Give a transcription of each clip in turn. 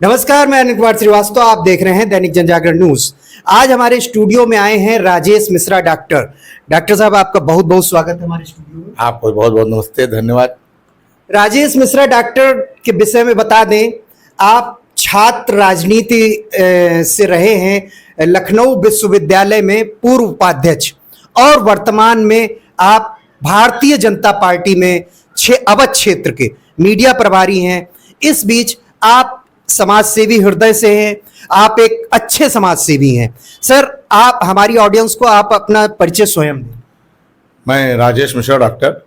नमस्कार, मैं अनिल कुमार श्रीवास्तव। आप देख रहे हैं दैनिक जनजागरण न्यूज। आज हमारे स्टूडियो में आए हैं राजेश मिश्रा डॉक्टर साहब, आपका बहुत बहुत स्वागत है हमारे स्टूडियो में। आपको बहुत बहुत नमस्ते, धन्यवाद। राजेश मिश्रा डॉक्टर के विषय में बता दें, आप छात्र राजनीति से रहे हैं, लखनऊ विश्वविद्यालय में पूर्व उपाध्यक्ष, और वर्तमान में आप भारतीय जनता पार्टी में अवध क्षेत्र के मीडिया प्रभारी हैं। इस बीच आप समाज सेवी हृदय से हैं, आप एक अच्छे समाज सेवी हैं। सर, आप हमारी ऑडियंस को आप अपना परिचय स्वयं दें। मैं राजेश मिश्रा डॉक्टर।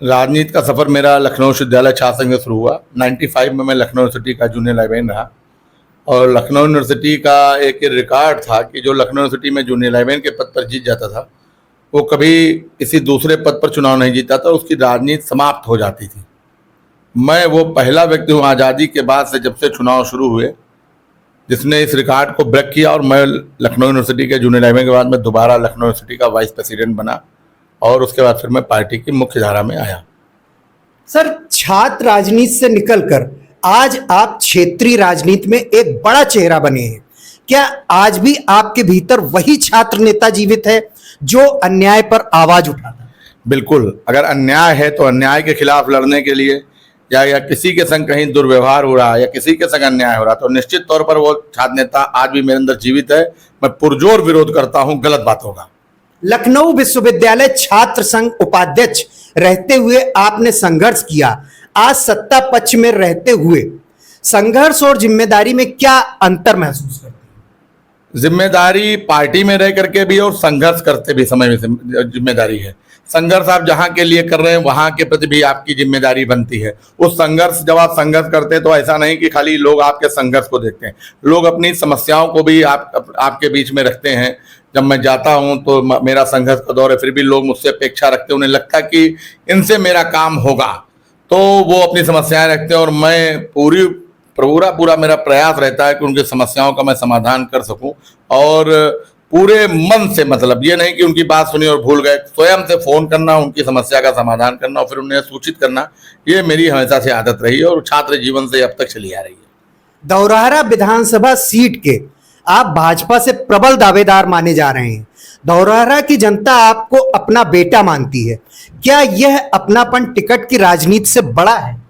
राजनीति का सफ़र मेरा लखनऊ विश्वविद्यालय छात्र संघ से शुरू हुआ। 95 में मैं लखनऊ यूनिवर्सिटी का जूनियर लाइब्रेरियन रहा, और लखनऊ यूनिवर्सिटी का एक रिकॉर्ड था कि जो लखनऊ यूनिवर्सिटी में जूनियर लाइब्रेरियन के पद पर जीत जाता था वो कभी किसी दूसरे पद पर चुनाव नहीं जीता था, उसकी राजनीति समाप्त हो जाती थी। मैं वो पहला व्यक्ति हूँ आज़ादी के बाद से, जब से चुनाव शुरू हुए, जिसने इस रिकॉर्ड को ब्रेक किया। और मैं लखनऊ यूनिवर्सिटी के जूनियर लाइब्रेरियन के बाद मैं दोबारा लखनऊ यूनिवर्सिटी का वाइस प्रेसिडेंट बना, और उसके बाद फिर मैं पार्टी की मुख्य धारा में आया। सर, छात्र राजनीति से निकलकर आज आप क्षेत्रीय राजनीति में एक बड़ा चेहरा बने हैं। क्या आज भी आपके भीतर वही छात्र नेता जीवित है जो अन्याय पर आवाज उठाता है? बिल्कुल। अगर अन्याय है तो अन्याय के खिलाफ लड़ने के लिए, या किसी के संग कहीं दुर्व्यवहार हो रहा है या किसी के संग अन्याय हो रहा, तो निश्चित तौर पर वो छात्र नेता आज भी मेरे अंदर जीवित है। मैं पुरजोर विरोध करता हूँ गलत बातों का। लखनऊ विश्वविद्यालय छात्र संघ उपाध्यक्ष रहते हुए आपने संघर्ष किया। आज सत्ता पक्ष में रहते हुए संघर्ष और जिम्मेदारी में क्या अंतर महसूस करते हैं? जिम्मेदारी पार्टी में रह करके भी और संघर्ष करते भी समय में जिम्मेदारी है। संघर्ष आप जहाँ के लिए कर रहे हैं वहाँ के प्रति भी आपकी जिम्मेदारी बनती है। उस संघर्ष, जब आप संघर्ष करते हैं तो ऐसा नहीं कि खाली लोग आपके संघर्ष को देखते हैं, लोग अपनी समस्याओं को भी आपके बीच में रखते हैं। जब मैं जाता हूं तो मेरा संघर्ष का दौर है, फिर भी लोग मुझसे अपेक्षा रखते हैं, उन्हें लगता है कि इनसे मेरा काम होगा, तो वो अपनी समस्याएं रखते हैं, और मैं पूरा मेरा प्रयास रहता है कि उनकी समस्याओं का मैं समाधान कर सकूं, और पूरे मन से, मतलब ये नहीं कि उनकी बात सुनी और भूल गए, स्वयं से फ़ोन करना, उनकी समस्या का समाधान करना और फिर उन्हें सूचित करना, ये मेरी हमेशा से आदत रही है और छात्र जीवन से अब तक चली आ रही है। धौरहरा विधानसभा सीट के आप भाजपा से प्रबल दावेदार माने जा रहे हैं। धौरहरा की जनता आपको अपना बेटा मानती है। क्या यह अपनापन टिकट की राजनीति से बड़ा है?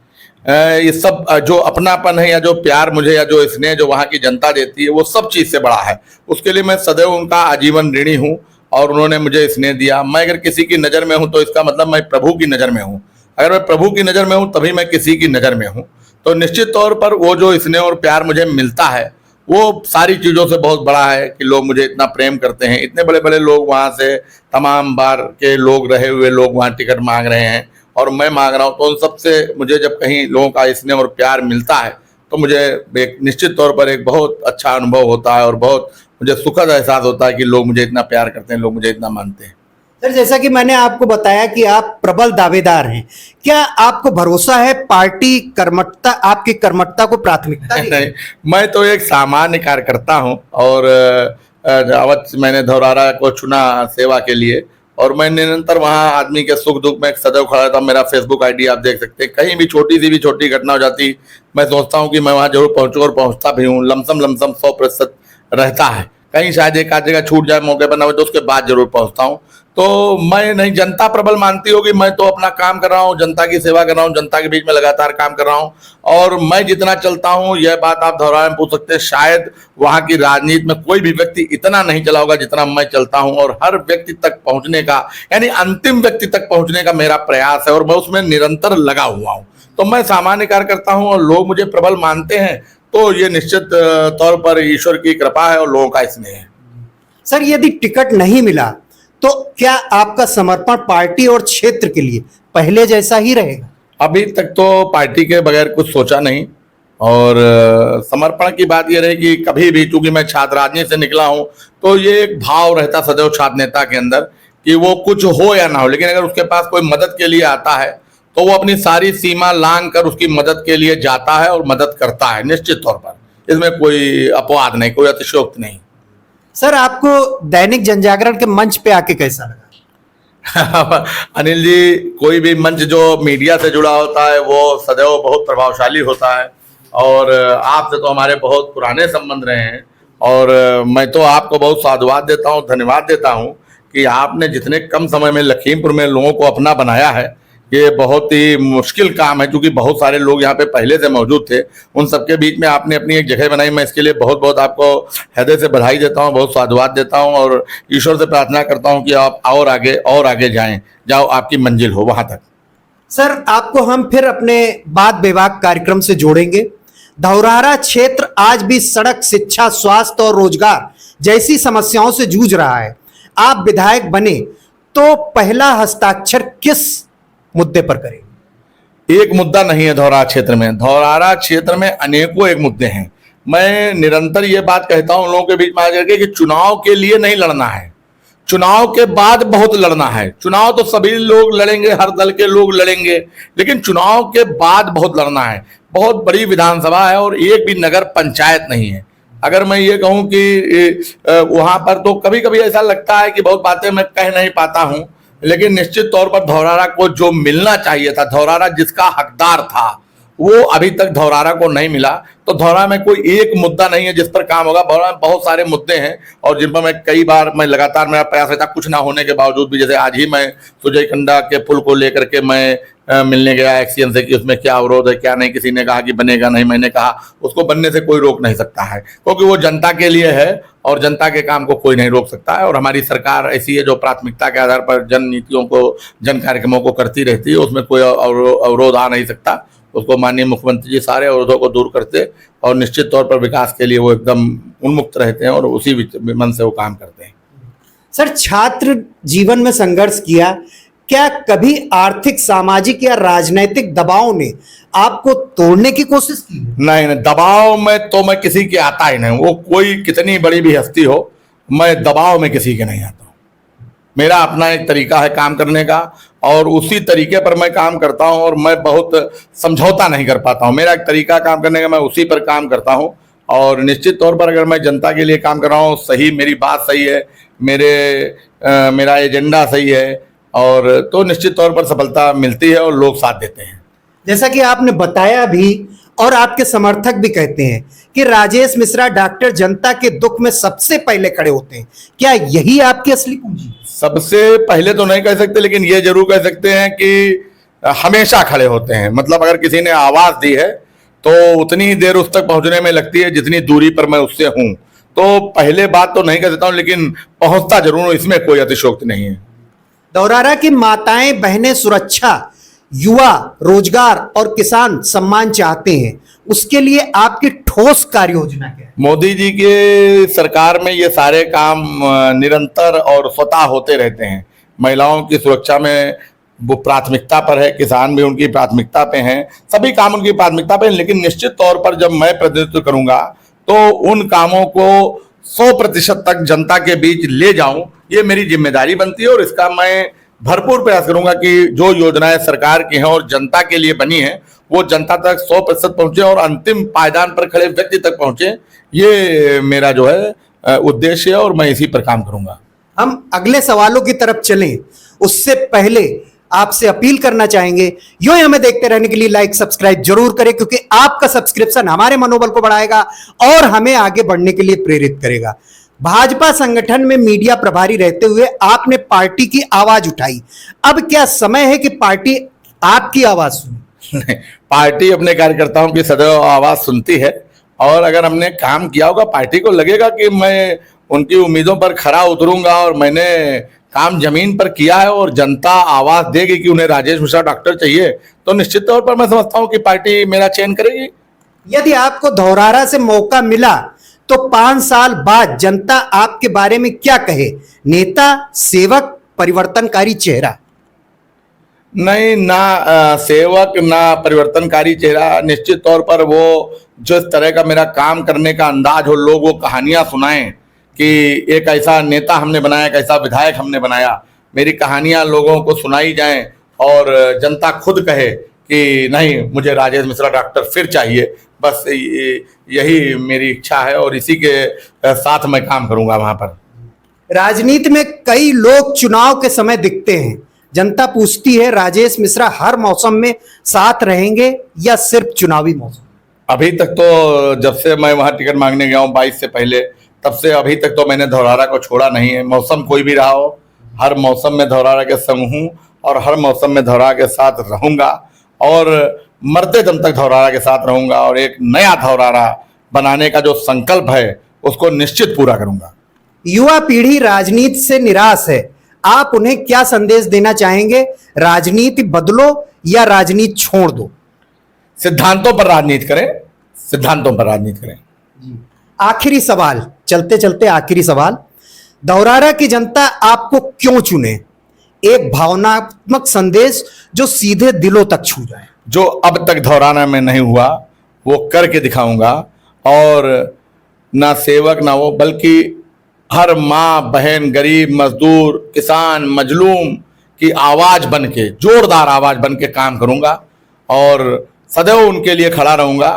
ये सब जो अपनापन है या जो प्यार मुझे या जो स्नेह जो वहाँ की जनता देती है, वो सब चीज़ से बड़ा है। उसके लिए मैं सदैव उनका आजीवन ऋणी हूँ, और उन्होंने मुझे स्नेह दिया। मैं अगर किसी की नज़र में हूँ तो इसका मतलब मैं प्रभु की नज़र में हूँ। अगर मैं प्रभु की नज़र में हूँ तभी मैं किसी की नज़र में हूँ। तो निश्चित तौर पर वो जो स्नेह और प्यार मुझे मिलता है वो सारी चीज़ों से बहुत बड़ा है कि लोग मुझे इतना प्रेम करते हैं। इतने बड़े बड़े लोग वहाँ से, तमाम बार के लोग, रहे हुए लोग वहाँ टिकट मांग रहे हैं और मैं मांग रहा हूँ, तो उन सबसे मुझे जब कहीं लोगों का स्नेह और प्यार मिलता है तो मुझे एक निश्चित तौर पर एक बहुत अच्छा अनुभव होता है, और बहुत मुझे सुखद एहसास होता है कि लोग मुझे इतना प्यार करते हैं, लोग मुझे इतना मानते हैं। सर, जैसा कि मैंने आपको बताया कि आप प्रबल दावेदार हैं, क्या आपको भरोसा है पार्टी कर्मठता, आपकी कर्मठता को प्राथमिकता देगी? नहीं, मैं तो एक सामान्य कार्यकर्ता हूं, और अवध मैंने धौरहरा को चुना सेवा के लिए, और मैं निरंतर वहाँ आदमी के सुख दुख में सदैव खड़ा रहता हूँ। मेरा फेसबुक आईडी आप देख सकते हैं। कहीं भी छोटी घटना हो जाती, मैं सोचता हूँ कि मैं वहाँ जरूर पहुँचूँ, और पहुँचता भी हूँ। लमसम 100% रहता है। कहीं शायद एक आध जगह छूट जाए, मौके पर ना हो, तो उसके बाद जरूर पहुँचता हूँ। तो मैं नहीं, जनता प्रबल मानती होगी, मैं तो अपना काम कर रहा हूँ, जनता की सेवा कर रहा हूँ, जनता के बीच में लगातार काम कर रहा हूँ, और मैं जितना चलता हूँ, यह बात आप धौरहरा में पूछ सकते हैं, शायद वहाँ की राजनीति में कोई भी व्यक्ति इतना नहीं चला होगा जितना मैं चलता हूँ। और हर व्यक्ति तक पहुँचने का, यानी अंतिम व्यक्ति तक पहुँचने का मेरा प्रयास है, और मैं उसमें निरंतर लगा हुआ हूँ। तो मैं सामान्य कार्यकर्ता हूँ और लोग मुझे प्रबल मानते हैं, तो ये निश्चित तौर पर ईश्वर की कृपा है और लोगों का स्नेह है। सर, यदि टिकट नहीं मिला तो क्या आपका समर्पण पार्टी और क्षेत्र के लिए पहले जैसा ही रहेगा? अभी तक तो पार्टी के बगैर कुछ सोचा नहीं, और समर्पण की बात यह रही कि कभी भी, चूंकि मैं छात्र राजनीति से निकला हूं, तो ये एक भाव रहता सदैव छात्र नेता के अंदर कि वो कुछ हो या ना हो, लेकिन अगर उसके पास कोई मदद के लिए आता है तो वो अपनी सारी सीमा लांघ कर उसकी मदद के लिए जाता है और मदद करता है। निश्चित तौर पर इसमें कोई अपवाद नहीं, कोई अतिशयोक्ति नहीं। सर, आपको दैनिक जनजागरण के मंच पे आके कैसा लगा? अनिल जी, कोई भी मंच जो मीडिया से जुड़ा होता है वो सदैव बहुत प्रभावशाली होता है, और आपसे तो हमारे बहुत पुराने संबंध रहे हैं। और मैं तो आपको बहुत साधुवाद देता हूँ, धन्यवाद देता हूँ कि आपने जितने कम समय में लखीमपुर में लोगों को अपना बनाया है। ये बहुत ही मुश्किल काम है, क्योंकि बहुत सारे लोग यहाँ पे पहले से मौजूद थे। उन सबके बीच में आपने अपनी एक जगह बनाई। मैं इसके लिए बहुत बहुत आपको हृदय से बधाई देता हूँ, बहुत साधुवाद देता हूँ और ईश्वर से प्रार्थना करता हूँ कि आप और आगे जाओ, आपकी मंजिल हो वहाँ तक। सर, आपको हम फिर अपने बात विभाग कार्यक्रम से जोड़ेंगे। धौरहरा क्षेत्र आज भी सड़क, शिक्षा, स्वास्थ्य और रोजगार जैसी समस्याओं से जूझ रहा है। आप विधायक बने तो पहला हस्ताक्षर किस मुद्दे पर करेंगे? एक मुद्दा नहीं है धौरहरा क्षेत्र में। धौरहरा क्षेत्र में अनेकों एक मुद्दे हैं। मैं निरंतर ये बात कहता हूँ लोगों के बीच में आकर के कि चुनाव के लिए नहीं लड़ना है, चुनाव के बाद बहुत लड़ना है। चुनाव तो सभी लोग लड़ेंगे, हर दल के लोग लड़ेंगे, लेकिन चुनाव के बाद बहुत लड़ना है। बहुत बड़ी विधानसभा है और एक भी नगर पंचायत नहीं है। अगर मैं ये कहूँ कि वहाँ पर तो कभी कभी ऐसा लगता है कि बहुत बातें मैं कह नहीं पाता हूँ, लेकिन निश्चित तौर पर धौरहरा को जो मिलना चाहिए था, धौरहरा जिसका हकदार था, वो अभी तक धौरहरा को नहीं मिला। तो धौरहरा में कोई एक मुद्दा नहीं है जिस पर काम होगा। धौरहरा में बहुत सारे मुद्दे हैं और जिन पर मैं कई बार लगातार मेरा प्रयास रहता, कुछ ना होने के बावजूद भी। जैसे आज ही मैं सुजय कंडा के पुल को लेकर के मैं मिलने गया एक्सीएन से कि उसमें क्या अवरोध है क्या नहीं। किसी ने कहा कि बनेगा नहीं, मैंने कहा उसको बनने से कोई रोक नहीं सकता है, क्योंकि वो जनता के लिए है और जनता के काम को कोई नहीं रोक सकता है। और हमारी सरकार ऐसी है जो प्राथमिकता के आधार पर जन नीतियों को, जन कार्यक्रमों को करती रहती है। उसमें कोई अवरोध आ नहीं सकता। उसको माननीय मुख्यमंत्री जी सारे अवरोधों को दूर करते और निश्चित तौर पर विकास के लिए वो एकदम उन्मुक्त रहते हैं और उसी मन से वो काम करते हैं। सर, छात्र जीवन में संघर्ष किया, क्या कभी आर्थिक, सामाजिक या राजनीतिक दबाव ने आपको तोड़ने की कोशिश की? नहीं, दबाव में तो मैं किसी के आता ही नहीं। वो कोई कितनी बड़ी भी हस्ती हो, मैं दबाव में किसी के नहीं आता हूँ। मेरा अपना एक तरीका है काम करने का और उसी तरीके पर मैं काम करता हूँ और मैं बहुत समझौता नहीं कर पाता हूँ। मेरा एक तरीका काम करने का, मैं उसी पर काम करता हूँ। और निश्चित तौर पर अगर मैं जनता के लिए काम कर रहा हूँ, सही, मेरी बात सही है, मेरा एजेंडा सही है, और तो निश्चित तौर पर सफलता मिलती है और लोग साथ देते हैं। जैसा कि आपने बताया भी और आपके समर्थक भी कहते हैं कि राजेश मिश्रा डॉक्टर जनता के दुख में सबसे पहले खड़े होते हैं, क्या यही आपकी असली पूंजी? सबसे पहले तो नहीं कह सकते, लेकिन ये जरूर कह सकते हैं कि हमेशा खड़े होते हैं। मतलब अगर किसी ने आवाज दी है तो उतनी ही देर उस तक पहुंचने में लगती है जितनी दूरी पर मैं उससे हूं। तो पहले बात तो नहीं कह सकता हूं, लेकिन पहुंचता जरूर हूं, इसमें कोई अतिशयोक्ति नहीं है। धौरहरा की माताएं बहनें सुरक्षा, युवा रोजगार और किसान सम्मान चाहते हैं, उसके लिए आपकी ठोस कार्य योजना क्या है? मोदी जी के सरकार में ये सारे काम निरंतर और स्वतः होते रहते हैं। महिलाओं की सुरक्षा में वो प्राथमिकता पर है, किसान भी उनकी प्राथमिकता पे हैं, सभी काम उनकी प्राथमिकता पे हैं। लेकिन निश्चित तौर पर जब मैं प्रतिनिधित्व करूंगा तो उन कामों को 100% तक जनता के बीच ले जाऊं, ये मेरी जिम्मेदारी बनती है। और इसका मैं भरपूर प्रयास करूंगा कि जो योजनाएं सरकार की हैं और जनता के लिए बनी हैं, वो जनता तक 100% पहुंचे और अंतिम पायदान पर खड़े व्यक्ति तक पहुंचे। ये मेरा जो है उद्देश्य है और मैं इसी पर काम करूंगा। हम अगले सवालों की तरफ चलें, उससे पहले आपसे अपील करना चाहेंगे, यूं ही हमें देखते रहने के लिए लाइक सब्सक्राइब जरूर करें, क्योंकि आपका सब्सक्रिप्शन हमारे मनोबल को बढ़ाएगा और हमें आगे बढ़ने के लिए प्रेरित करेगा। भाजपा संगठन में मीडिया प्रभारी रहते हुए आपने पार्टी की आवाज उठाई, अब क्या समय है कि पार्टी आपकी आवाज सुने? पार्टी अपने कार्यकर्ताओं की सदैव आवाज सुनती है और अगर हमने काम किया होगा, पार्टी को लगेगा कि मैं उनकी उम्मीदों पर खरा उतरूंगा और मैंने काम जमीन पर किया है और जनता आवाज देगी कि उन्हें राजेश मिश्रा डॉक्टर चाहिए, तो निश्चित तौर पर मैं समझता हूं कि पार्टी मेरा चयन करेगी। यदि आपको धौरहरा से मौका मिला तो 5 साल बाद जनता आपके बारे में क्या कहे? नेता, सेवक, परिवर्तनकारी चेहरा? नहीं, ना सेवक ना परिवर्तनकारी चेहरा। निश्चित तौर पर वो जिस तरह का मेरा काम करने का अंदाज हो, लोग वो कहानियां सुनाएं कि एक ऐसा नेता हमने बनाया, एक ऐसा विधायक हमने बनाया, मेरी कहानियां लोगों को सुनाई जाएं और जनता खुद कहे कि नहीं, मुझे राजेश मिश्रा डॉक्टर फिर चाहिए। बस यही मेरी इच्छा है और इसी के साथ मैं काम करूंगा वहां पर। राजनीति में कई लोग चुनाव के समय दिखते हैं, जनता पूछती है राजेश मिश्रा हर मौसम में साथ रहेंगे या सिर्फ चुनावी मौसम? अभी तक तो जब से मैं वहाँ टिकट मांगने गया हूँ 22 से पहले, तब से अभी तक तो मैंने धौरहरा को छोड़ा नहीं है। मौसम कोई भी रहा हो, हर मौसम में धौरहरा के संग हूँ और हर मौसम में धौरहरा के साथ रहूँगा और मरते दम तक धौरहरा के साथ रहूँगा और एक नया धौरहरा बनाने का जो संकल्प है उसको निश्चित पूरा करूँगा। युवा पीढ़ी राजनीति से निराश है, आप उन्हें क्या संदेश देना चाहेंगे? राजनीति बदलो या राजनीति छोड़ दो? सिद्धांतों पर राजनीति करें, सिद्धांतों पर राजनीति करें। आखिरी सवाल, चलते चलते आखिरी सवाल, धौरहरा की जनता आपको क्यों चुने? एक भावनात्मक संदेश जो सीधे दिलों तक छू जाए। जो अब तक धौरहरा में नहीं हुआ वो करके दिखाऊंगा और ना सेवक ना वो, बल्कि हर माँ बहन, गरीब, मजदूर, किसान, मजलूम की आवाज बन के, जोरदार आवाज बन के काम करूंगा और सदैव उनके लिए खड़ा रहूंगा।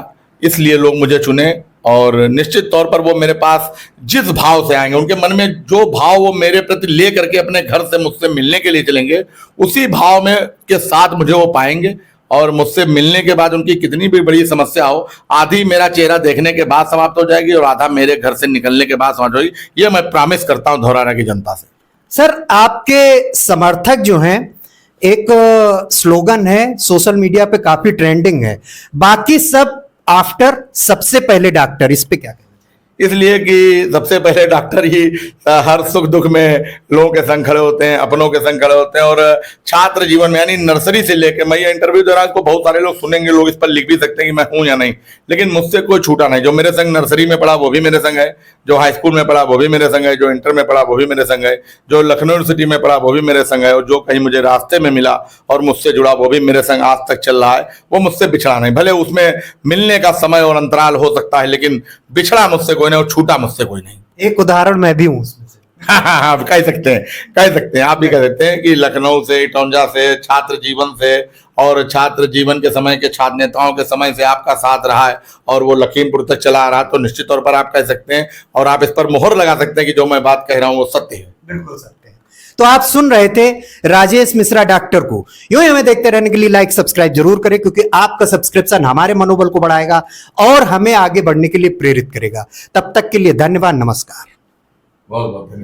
इसलिए लोग मुझे चुने और निश्चित तौर पर वो मेरे पास जिस भाव से आएंगे, उनके मन में जो भाव वो मेरे प्रति ले करके अपने घर से मुझसे मिलने के लिए चलेंगे, उसी भाव में के साथ मुझे वो पाएंगे और मुझसे मिलने के बाद उनकी कितनी भी बड़ी समस्या हो, आधी मेरा चेहरा देखने के बाद समाप्त हो जाएगी और आधा मेरे घर से निकलने के बाद समाप्त होगी। ये मैं प्रॉमिस करता हूं धौरहरा की जनता से। सर, आपके समर्थक जो हैं, एक स्लोगन है सोशल मीडिया पे काफी ट्रेंडिंग है, बाकी सब आफ्टर सबसे पहले डॉक्टर, इस पे क्या कहें? इसलिए कि सबसे पहले डॉक्टर ही हर सुख दुख में लोगों के संग खड़े होते हैं, अपनों के संग खड़े होते हैं और छात्र जीवन में यानी नर्सरी से लेकर, मैं ये इंटरव्यू दे रहा हूं, बहुत सारे लोग सुनेंगे, लोग इस पर लिख भी सकते हैं कि मैं हूं या नहीं, लेकिन मुझसे कोई छूटा नहीं। जो मेरे संग नर्सरी में पढ़ा वो भी मेरे संग है, जो हाई स्कूल में पढ़ा वो भी मेरे संग है, जो इंटर में पढ़ा वो भी मेरे संग है, जो लखनऊ यूनिवर्सिटी में पढ़ा वो भी मेरे संग है और जो कहीं मुझे रास्ते में मिला और मुझसे जुड़ा वो भी मेरे संग आज तक चल रहा है। वो मुझसे बिछड़ा नहीं, भले उसमें मिलने का समय और अंतराल हो सकता है, लेकिन बिछड़ा मुझसे कोई नहीं और छूटा मुझसे कोई नहीं। एक उदाहरण मैं भी हूं उसमें से। हाँ, कह सकते हैं, आप भी कह सकते हैं कि लखनऊ से, इटौंजा से, छात्र जीवन से और छात्र जीवन के समय के छात्र नेताओं के समय से आपका साथ रहा है और वो लखीमपुर तक चला आ रहा, तो निश्चित तौर पर आप कह सकते हैं और आप इस पर मोहर लगा सकते हैं कि जो मैं बात कह रहा हूं वो सत्य है। बिल्कुल सत्य है। तो आप सुन रहे थे राजेश मिश्रा डॉक्टर को। यूं ही हमें देखते रहने के लिए लाइक सब्सक्राइब जरूर करें, क्योंकि आपका सब्सक्रिप्शन हमारे मनोबल को बढ़ाएगा और हमें आगे बढ़ने के लिए प्रेरित करेगा। तब तक के लिए धन्यवाद, नमस्कार। बहुत बहुत धन्यवाद।